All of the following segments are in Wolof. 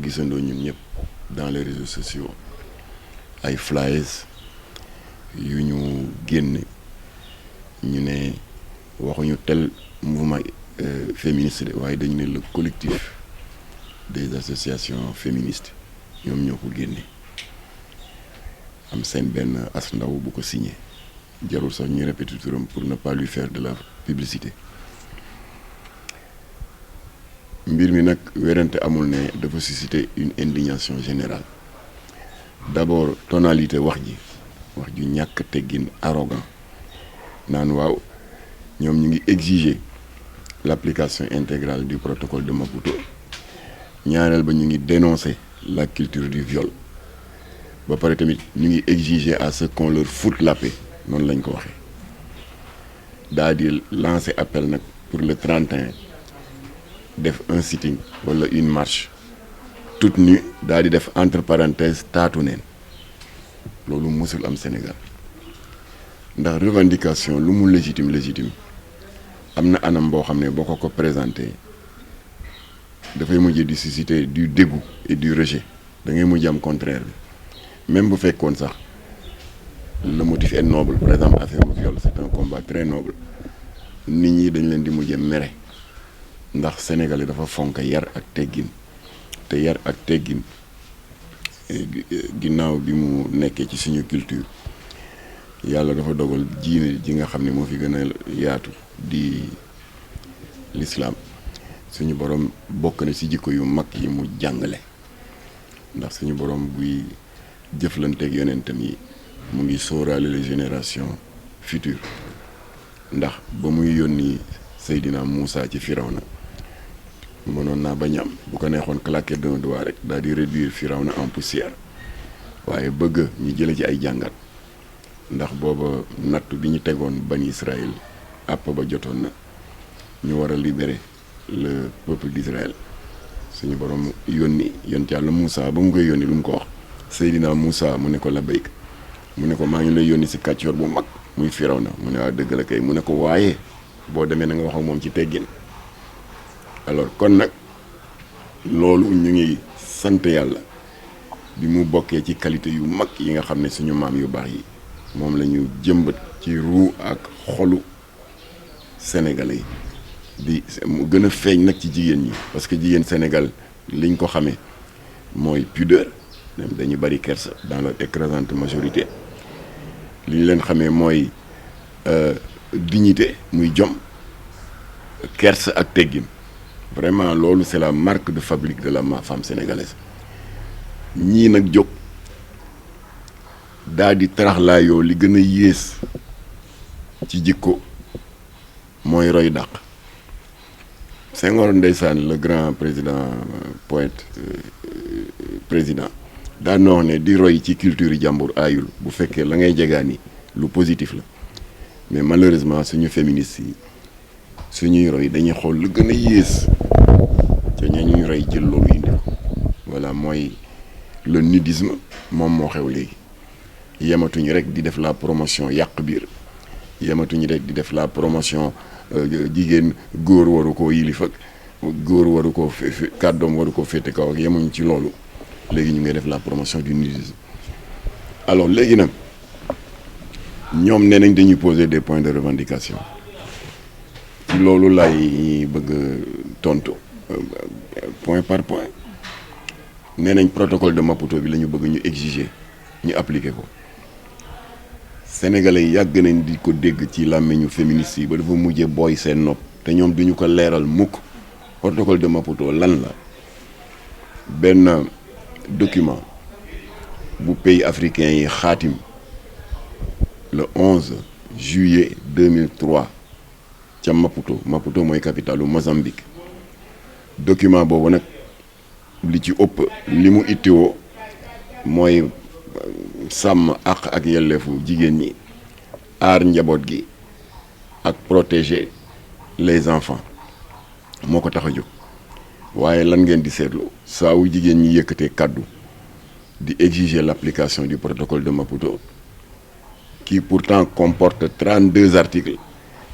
gisandoo ñun ñëpp dans les réseaux sociaux ay flyers yu ñu génne ñu ne waxuñu tel mouvement féministe de waaye dañu ne le collectif des associations féministes ñoom ñoo ko génne am seen benn as ndaw bu ko signé jarul sax ñu répéter turam pour ne pas lui faire de la publicité mbir mi nag werante amul ne dafa susciter une indignation générale d'abord tonalité wax ju ñàkk teggin arrogant naan waaw ñoom ñu ngi exiger l'application intégrale du protocole de Maputo ñaareel ba ñu ngi dénoncer la culture du viol ba pare tamit ñu ngi exiger à ce qu'on leur foute la paix noonu lañ ko waxee daa di lancer appel nag pour le 31 def un sitting wala une marche toute nue daa di def entre parenthèses taatu neen loolu musul am Sénégal ndax revendication lu mu légitime am na anam boo xam ne boo ko présenté dafay mujj di susciter du dégoût et du rejet da ngay mujj am contraire bi même bu fekkoon sax le motif est noble par exemple affaire bu viol c'est un combat très noble nit ñi dañ leen di mujj mere ndax sénégalais dafa fonk yar ak teggin te yar ak teggin ginnaaw bi mu nekkee ci suñu culture yàlla dafa dogal diine ji nga xam ne moo fi gën a yaatu di l'islam suñu borom bokk na ci jikko yu mag yi mu jàngale ndax suñu borom buy jëflanteeg yonentam yi mu ngi sóoraale les générations futures ndax ba muy yónni Seydina Moussa ci Firawna mënoon naa bañ am bu ko neexoon claquer d'un doigt rek daal di réduire Firawna en poussière waaye bëgg ñu jële ci ay jàngat ndax booba nattu bi ñu tegoon bani Israël àpp ba jotoon na ñu war a libérer le peuple d'Israël suñu borom yónni yonent Yàlla Moussa ba mu koy yónni lu mu ko wax Seydina Moussa mu ne ko labbayk mu ne ko maa ngi lay yónni si kàccoor bu mag muy Firawna mu ne waa dëgg la kay mu ne ko waaye boo demee na nga wax ak moom ci teggin alors kon nag loolu ñu ngi sant yàlla bi mu bokkee ci qualité yu mag yi nga xam ne suñu maam yu baax yi moom la ñu jëmbat ci ruu ak xolu sénégalais yi mu gën a feeñ nag ci jigéen ñi parce que jigéen Sénégal liñ ko xamee mooy pudeur dañu bari kersa dans leur écrasante majorité li ñu leen xamee mooy dignité muy jom kersa ak teggin vraiment loolu c'est la marque de fabrique de la femme sénégalaise ñii nag jóg daa di taraxlaayoo li gën a yées ci jikko mooy roy dàq Senghor ndeysaan le grand président poète président daan na wax ne di roy ci culture jàmbur aayul bu fekkee la ngay jegaani lu positif la mais malheureusement suñu féministes yi suñuy roy dañuy xool lu gën a yées ca ña ñuy roy jël loolu indi ko voilà mooy le nudisme moom moo xew léegi yematuñu rek di def la promotion yàq biir yematuñu rek di def la promotion jigéen góor waru koo yilif ak góor waru koo kàddoom waru koo féete kaw ak yemuñu ci loolu léegi ñu ngi def la promotion du nudisme alors léegi nag ñoom nee nañ dañuy poser des points de revendication ci loolu lay bëgg tontu point par point nee nañ protocole de Maputo bi la ñu bëgg ñu exiger ñu appliquer ko sénégalais yi yàgg nañ di ko dégg ci làmmiñu féministes yi ba dafa mujjee booy seen nopp te ñoom duñu ko leeral mukk protocole de Maputo lan la benn document bu pays africain yi xaatim le 11 juillet 2003 ca Maputo mooy capitalu Mozambique document boobu nag li ci ëpp li mu ittiwoo mooy sàmm àq ak yelleefu jigéen ñi aar njaboot gi ak protéger les enfants moo ko tax a jóg waaye lan ngeen di seetlu saa wu jigéen ñi yëkkatee kàddu di exiger l'application du protocole de Maputo qui pourtant comporte 32 articles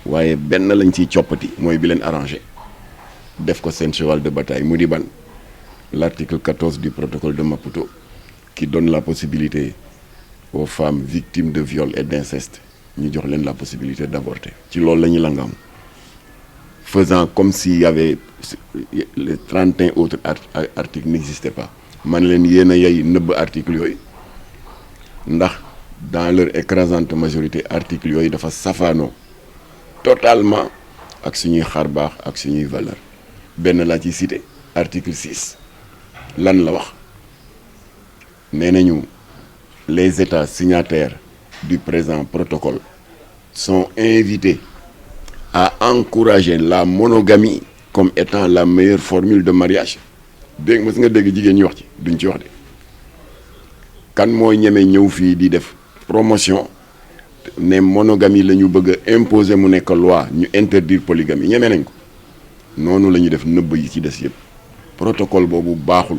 waaye benn lañ ciy coppati mooy bi leen arrangé def ko seen cheval de bataille mu di ban l'article 14 du protocole de Maputo qui donne la possibilité aux femmes victimes de viol et d'inceste ñu jox leen la possibilité d'avorter ci loolu la ñuy langam faisant comme s'il y avait les 31 autres articles n'existaient pas man leen yéen a yey nëbb articles yooyu ndax dans leur écrasante majorité articles yooyu dafa safaanoo totalement ak suñuy xar baax ak suñuy valeur benn laa ci cité article 6 lan la wax nee nañu les États signataires du présent protocole sont invités à encourager la monogamie comme étant la meilleure formule de mariage dégg mës nga dégg jigéen ñi wax ci duñ ci wax de kan mooy ñeme ñëw fii di def promotion ne monogamie la ñu bëgg a imposer mu nekk loi ñu interdire polygamie ñeme nañ ko noonu la ñu def nëbb yi ci des yëpp protocole boobu baaxul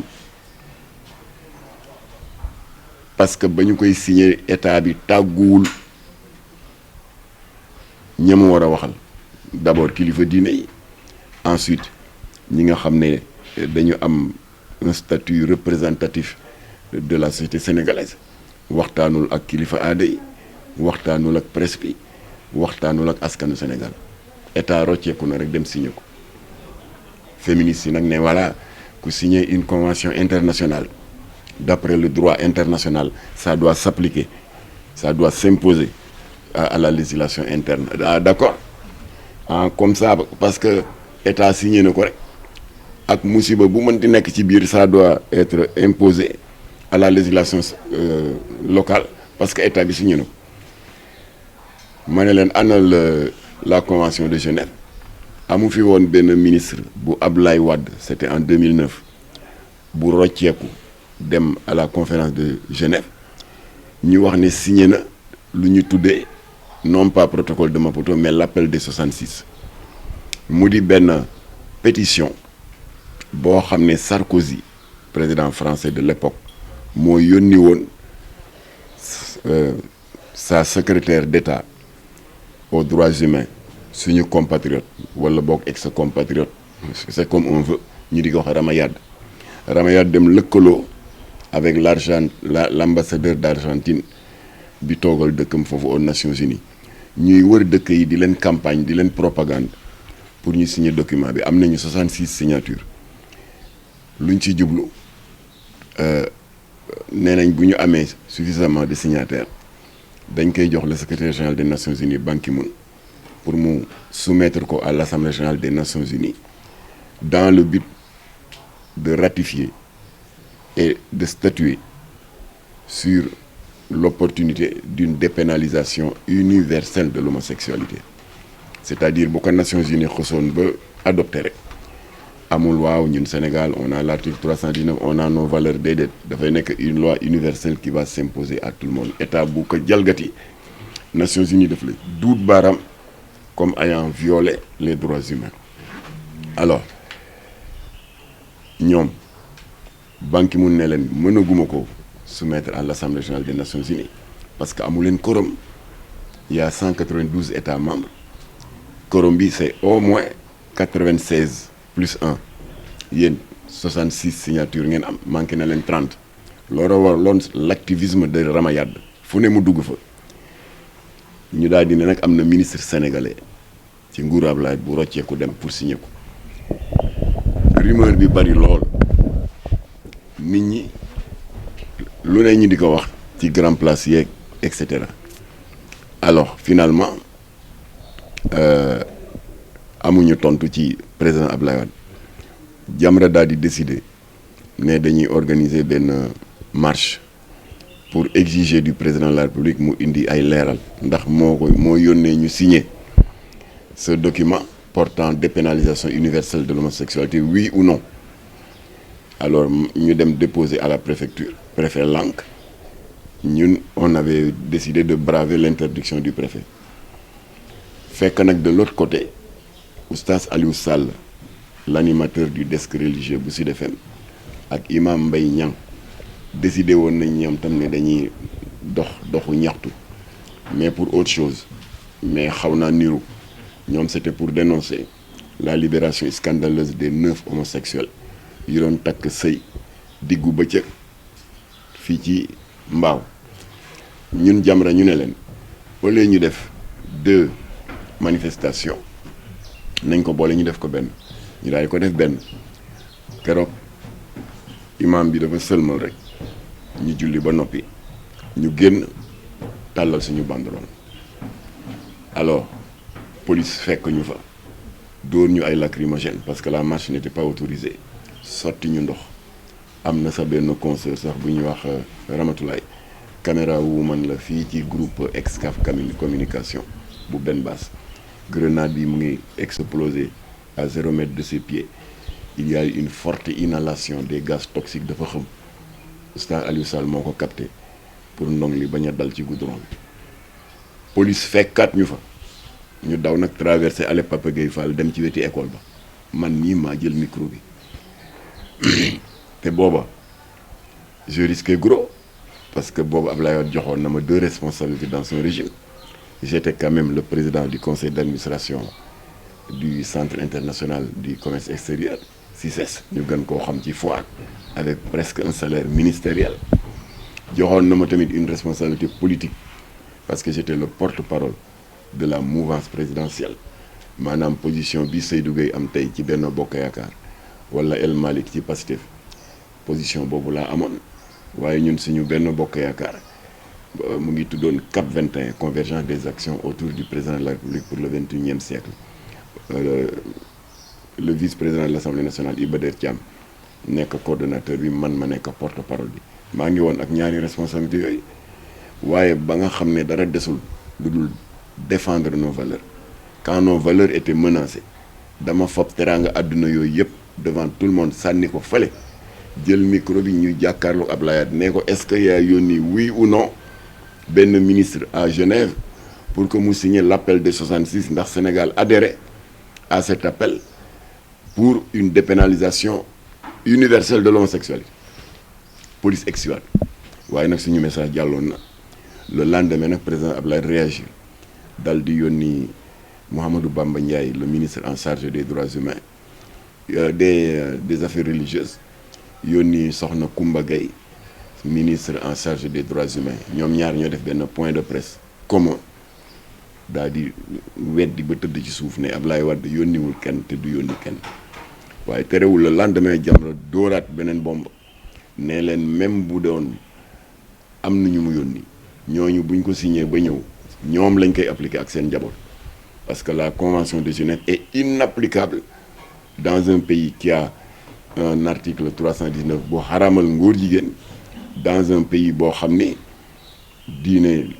parce que ba ñu koy signé état bi tàgguwul ñamu war a waxal d'abord kilifa diine yi ensuite ñi nga xam ne dañu am un statut représentatif de la société sénégalaise waxtaanul ak kilifa aada yi waxtaanul ak presse bi waxtaanul ak askanu Sénégal état rocceeku na rek dem signé ko féministes yi nag ne voilà ku signer une convention internationale d'après le droit international ça doit s'appliquer ça doit s'imposer à la législation interne d'accord comme ça parce que état signé na ko rek ak musiba bu mën di nekk ci biir ça doit être imposé à la législation locale parce que état bi signé na ko ma ne leen ana la convention de Genève amu fi woon benn ministre bu Abdoulaye Wade c'était en 2009 bu rocceeku dem à la conférence de Genève ñu wax ne signé na lu ñu tuddee non pas protocole de Maputo mais l'appel des 66 mu di benn pétition boo xam ne Sarkozy président français de l'époque moo yónni woon sa secrétaire d'État aux droits humains suñu compatriote wala boog ex-compatriote c'est comme on veut ñu di ko wax Ramayad dem lëkkaloo avec l'ambassadeur d'Argentine bi toogal dëkkam foofu aux Nations Unies ñuy wër dëkk yi di leen campagne di leen propagande pour ñu signer document bi am nañu 66 signatures luñ ci jublu nee nañ bu ñu amee suffisamment de signataires dañ koy jox le secrétaire général des Nations Unies Ban Ki-moon pour mu soumettre ko à l'Assemblée générale des Nations Unies dans le but de ratifier et de statuer sur l'opportunité d'une dépénalisation universelle de l'homosexualité c'est-à-dire bu ko Nations Unies xosoon ba adopté rek amul waaw ñun Sénégal on a l'article 319 on a nos valeurs déedéet dafay nekk une loi universelle qui va s'imposer à tout le monde état bu ko jalgati Nations Unies daf la duut baaraam comme ayant violé les droits humains alors ñoom Ban Ki-moon ne leen mënaguma ko soumettre à l'Assemblée générale des Nations Unies parce que amu leen quorum il y a 192 États membres quorum bi c'est au moins 96 plus 1 yéen 66 signatures ngeen am manqué na leen 30 loolu war loon l'activisme de Ramayad fu ne mu dugg fa ñu daal di ne nag am na ministre sénégalais ci nguuru Ablaye bu rocceeku dem pour signer ko rumeur bi bari lool nit ñi lu ne ñu di ko wax ci grand place yeeg et cetera alors finalement amuñu tontu ci président Ablaye Wade Jamra daal di décider ne dañuy organiser benn marche pour exiger du président de la République mu indi ay leeral ndax moo yónnee ñu signer ce document portant dépénalisation universelle de l'homosexualité oui ou non alors ñu dem déposer à la préfecture préfet lank ñun on avait décidé de braver l'interdiction du préfet fekk nag de l'autre côté Oustaz Aliou Sall l'animateur du desk religieux bu Sud FM ak imam Mbaye Niang décidé woon nañ ñoom tam ne dañuy doxu ñaxtu mais pour autre chose mais xaw naa niru ñoom c'était pour dénoncer la libération scandaleuse des 9 homosexuels yu doon takk sëy diggu bëccëg fii ci Mbao ñun Jamra ñu ne leen au lieu ñu def 2 manifestations nañ ko boole ñu def ko benn ñu daal di ko def benn keroog imam bi dafa sëlmal rek ñu julli ba noppi ñu génn tàllal suñu banderole alors police fekk ñu fa dóor ñu ay lacrymogènes parce que la marche n'était pas autorisée sotti ñu ndox am na sa benn concert sax bu ñuy wax Ramatoulaye caméra woman la fii ci groupe Excaf communication bu benn baas grenade bi mu ngi explosé à 0 mètre de ses pieds il y a eu une forte inhalation des gaz toxiques dafa xam Oustaz Aliou Sall moo ko capté pour ndong li bañ a dal ci goudron bi police fekkaat ñu fa ñu daw nag traversé Allée Papa Gueye Fall dem ci weti école ba man nii maa jël micro bi te booba je risquais gros parce que boobu Abdoulaye Wade joxoon na ma 2 responsabilités dans son régime j'étais quand même le président du conseil d'administration du centre international du commerce extérieur CICES ñu gën koo xam ci foire avec presque un salaire ministériel joxoon na ma tamit une responsabilité politique parce que j'étais le porte-parole de la mouvance présidentielle maanaam position bi Seydou Gueye am tey ci Benno Bokk Yaakaar wala El Malick ci Pastef position boobu laa amoon waaye ñun suñu Benno Bokk Yaakaar mu ngi tuddoon CAP 21 convergence des actions autour du président de la République pour le 21e siècle le vice-président de l'Assemblée nationale Iba Der Thiam nekk coordonnateur bi man ma nekk porte-parole bi maa ngi woon ak ñaari responsabilités yooyu waaye ba nga xam ne dara desul lu dul défendre nos valeurs quand nos valeurs étaient menacées dama fab teraanga àdduna yooyu yëpp devant tout le monde sànni ko fële jël micro bi ñu jàkkaarloo Abdoulaye Wade ne ko est-ce que yaa yónni oui ou non benn ministre à Genève pour que mu signe l'appel de 66 ndax Sénégal adhéré à cet appel pour une dépénalisation universelle de l'homosexualité police exuat waaye nag suñu message jàlloon na le lendemain nag président Abdoulaye réagir dal di yónni Mouhamadou Bamba Ndiaye le ministre en charge des droits humains des affaires religieuses yónni soxna Koumba Gaye ministre en charge des droits humains ñoom ñaar ñoo def benn point de presse commun daal di weddi ba tëdd ci suuf ne Abdoulaye Wade yónniwul kenn te du yónni kenn waaye terewul le lendemain Jamra dóoraat beneen bomb ne leen même bu doon am na ñu mu yónni ñooñu buñ ko signé ba ñëw ñoom lañ koy appliquer ak seen njaboot parce que la convention de Genève est inapplicable dans un pays qui a un article 319 boo xaraamal ngóor jigéen dans un pays boo xam ne diine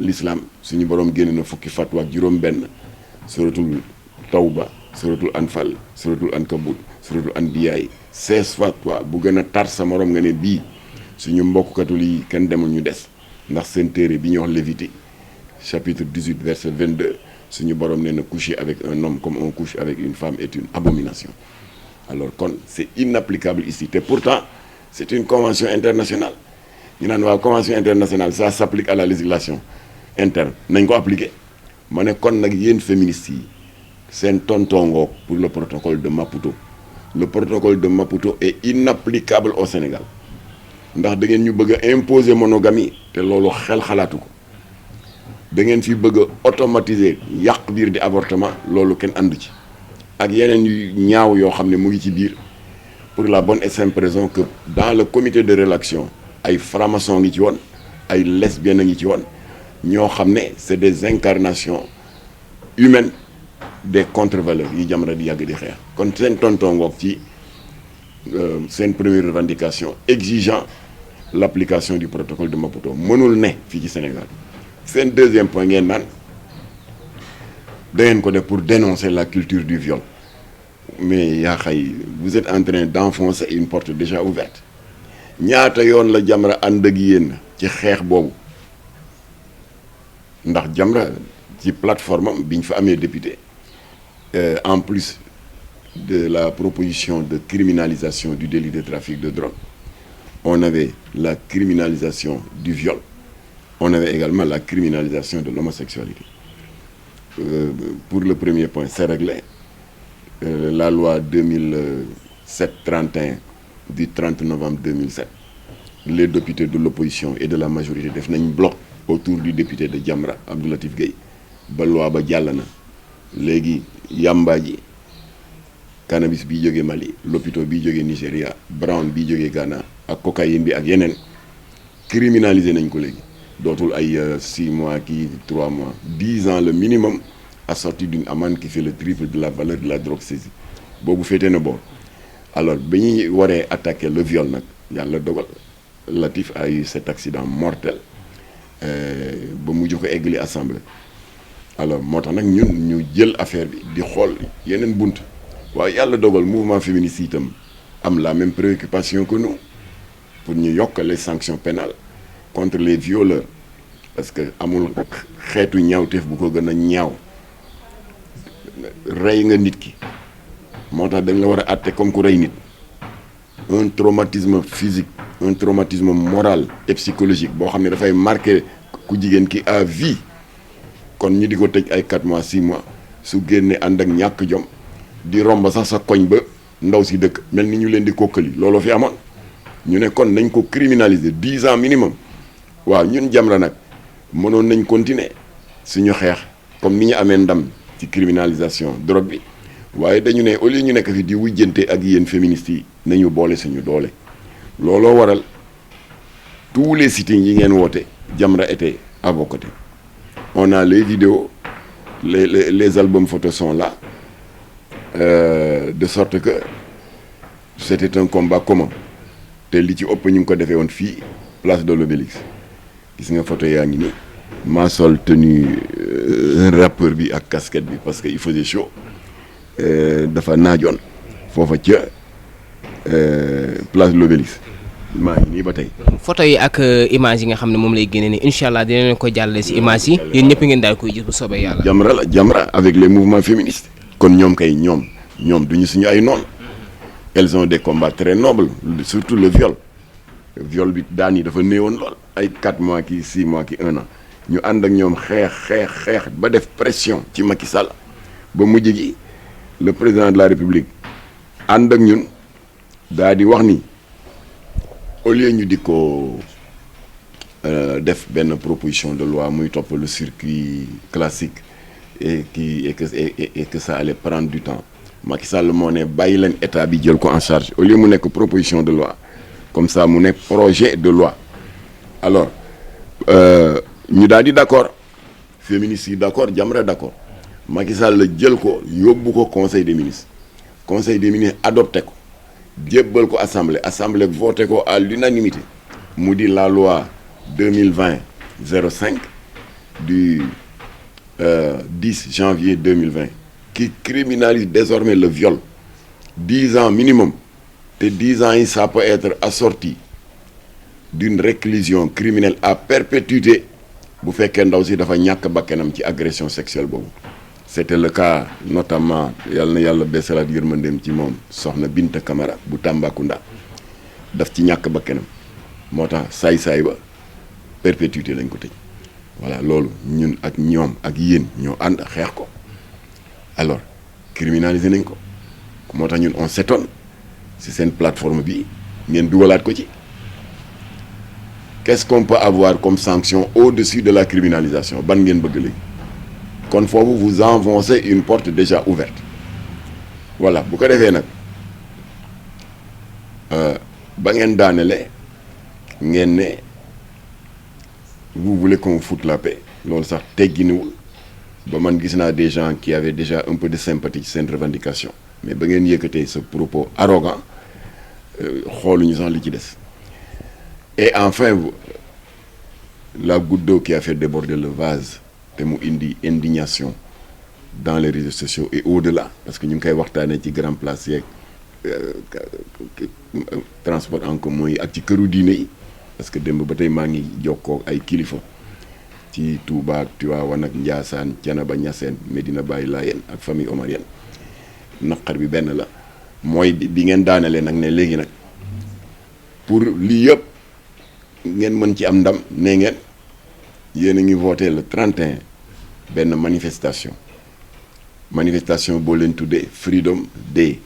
l'islam suñu borom génn na fukki fatwa ak juróom-benn suratul tawba suratul anfal suratul ankabut suratul anbiya 16 fatwa bu gën a tar sa morom nga ne bii suñu mbokk catholique yi kenn demul ñu des ndax seen téere bi ñuy wax Lévitique chapitre 18 verset 22 suñu borom nee na coucher avec un homme comme on couche avec une femme est une abomination alors kon c'est inapplicable ici te pourtant c'est une convention internationale ñu naan waaw convention internationale ça s'applique à la législation interne nañ ko appliquer ma ne kon nag yéen féministes yi seen tontongoog pour le protocole de Maputo le protocole de Maputo est inapplicable au Sénégal ndax da ngeen ñu bëgg a imposer monogamie te loolu xel xalaatu ko da ngeen fi bëgg a automatiser yàq biir di avortement loolu kenn ànd ci ak yeneen yu ñaaw yoo xam ne mu ngi ci biir pour la bonne et simple raison que dans le comité de rédaction ay francs-maçons ngi ci woon ay lesbiennes a ngi ci woon ñoo xam ne c'est des incarnations humaines des contre-valeurs yi Jamra di yàgg di xeex kon seen tontongoog ci seen première revendication exigeant l'application du protocole de Maputo mënul ne fii ci Sénégal seen deuxième point ngeen naan da ngeen ko def pour dénoncer la culture du viol mais yaa xay vous êtes en train d'enfoncer une porte déjà ouverte ñaata yoon la Jamra ànd ak yéen ci xeex boobu ndax Jamra ci plateforme am bi ñu fa amee député en plus de la proposition de criminalisation du délit de trafic de drogue on avait la criminalisation du viol on avait également la criminalisation de l'homosexualité pour le premier point c'est réglé la loi 7-31 du 30 novembre 2007 les députés de l'opposition et de la majorité def nañ bloc autour du député de Jamra Abdou Latif Gueye ba loi ba jàll na léegi yamba ji cannabis bi jógee Mali lopito bi jógee Nigéria brown bi jógee Ghana ak cocaïne bi ak yeneen criminalisé nañ ko léegi dootul ay 6 mois kii 3 mois 10 ans le minimum assorti d'une amende qui fait le triple de la valeur de la drogue saisie boobu féetee na boor alors ba ñuy waree attaquer le viol nag yàlla dogal Latif a eu cet accident mortel ba mujj ko eggali assemblée alors moo tax nag ñun ñu jël affaire bi di xool yeneen bunt waaye yàlla dogal mouvement féministe itam am la même préoccupation que nous pour ñu yokk les sanctions pénales contre les violeurs parce que amul xeetu ñaawteef bu ko gën a ñaaw rey nga nit ki moo tax dañ la war a àtte comme ku rey nit un traumatisme physique un traumatisme moral et psychologique boo xam ne dafay marqué ku jigéen ki à vie kon ñu di ko tëj ay 4 mois 6 mois su génne ànd ak ñàkk jom di romb sax sa koñ ba ndaw si dëkk mel ni ñu leen di kokkali looloo fi amoon ñu ne kon nañ ko criminaliser 10 ans minimum waaw ñun Jamra nag mënoon nañ continuer suñu xeex comme ni ñu amee ndam ci criminalisation drogue bi waaye dañu ne au lieu ñu nekk fi di wujjante ak yéen féministes yi nañu boole suñu doole looloo waral tous les sittings yi ngeen woote Jamra était à vos côtés on a les vidéos les albums photos sont là de sorte que c'était un combat commun te li ci ëpp ñu ngi ko defee woon fii place de l'Obélisque gis nga photo yaa ngi nii maa sol tenue rappeur bi ak casquette bi parce que il faisait chaud dafa naajoon foofa ca place de l'Obélisque maa ngi nii ba tey. photo yi ak image yi nga xam ne moom lay génne ni incha allah dinañ ko jàllale si image yi yéen ñëpp ngeen daal koy gis bu soobee yàlla. Jamra avec les mouvements féministes. kon ñoom kay ñoom duñu suñu ay noon elles ont des combats très nobles surtout le viol bi daan yi dafa néewoon lool ay 4 mois ki 6 mois ki 1 an ñu ànd ak ñoom xeex ba def pression ci Macky Sall ba mujj gi le président de la République ànd ak ñun daa di wax ni au lieu ñu di ko def benn proposition de loi muy topp le circuit classique et que ça allait prendre du temps Macky Sall moo ne bàyyi leen état bi jël ko en charge au lieu mu nekk proposition de loi comme ça mu nekk projet de loi alors ñu daal di d'accord féministes yi d'accord Jamra d'accord Macky Sall la jël ko yóbbu ko conseil des ministres adopté ko jébbal ko assemblée voté ko à l'unanimité mu di la loi 2020-05 du 10 janvier 2020 qui criminalise désormais le viol 10 ans minimum te 10 ans yi ça peut être assorti d'une réclusion criminelle à perpétuité bu fekkee ndaw si dafa ñàkk bakkanam ci agression sexuelle boobu c'était le cas notamment yàlla na yàlla beesalaat yërmandeem ci moom soxna Binta Camara bu Tambacounda daf ci ñàkk bakkanam moo tax saay-saay ba perpétuité lañ ko tëj voilà loolu ñun ak ñoom ak yéen ñoo ànd xeex ko alors criminalisé nañ ko moo tax ñun on s'étonne si seen plateforme bi ngeen dugalaat ko ci qu'est-ce qu'on peut avoir comme sanction au-dessus de la criminalisation ban ngeen bëgg léegi kon foofu vous enfoncez une porte déjà ouverte voilà bu ko defee nag ba ngeen daanele ngeen ne vous voulez qu'on foute la paix loolu sax tegginiwul ba man gis naa des gens qui avaient déjà un peu de sympathie ci seen revendication mais ba ngeen yëkkatee ce propos arrogant xooluñu sax li ci des et enfin la goutte d'eau qui a fait déborder le vase te mu indi indignation dans les réseaux sociaux et au-delà parce que ñu ngi koy waxtaanee ci grand place yeeg transport en commun yi ak ci këru diine yi parce que démb ba tey maa ngi jokkoo ay kilifa ci Touba ak Tivaouane ak Ndiassane Thiénaba Niassène Medina Baye Layène ak famille omarienne naqar bi benn la mooy bi ngeen daanelee nag ne léegi nag pour lii yëpp ngeen mën ci am ndam ne ngeen yéen a ngi voté le 31 benn manifestation boo leen tuddee Freedom Day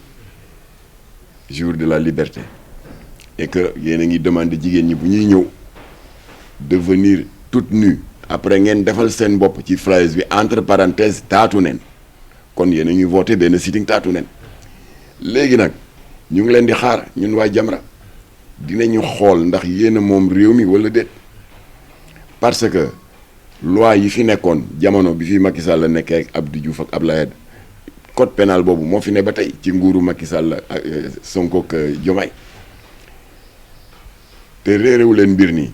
jour de la liberté et que yéen a ngi demandé jigéen ñi bu ñuy ñëw de venir toute nue après ngeen defal seen bopp ci flyers bi entre parenthèses taatu neen kon yéen a ngi voté benn sitting taatu neen léegi nag ñu ngi leen di xaar ñun waa Jamra dinañu xool ndax yéen a moom réew mi wala déet parce que loi yi fi nekkoon jamono bi fi Macky Sall la nekkee ak Abdou Diouf ak Abdoulaye Wade code pénal boobu moo fi ne ba tey ci nguuru Macky Sall ak Sonko ak Diomaye te réeréwu leen mbir nii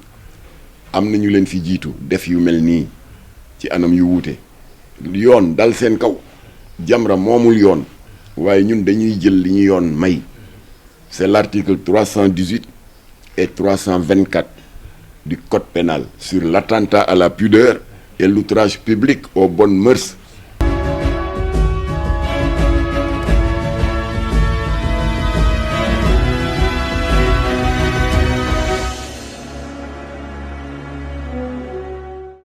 am na ñu leen fi jiitu def yu mel nii ci anam yu wuute yoon dal seen kaw Jamra moomul yoon waaye ñun dañuy jël li ñu yoon may c'est l'article 318 et 324 du code pénal sur l'attentat à la pudeur et l'outrage public aux bonnes mœurs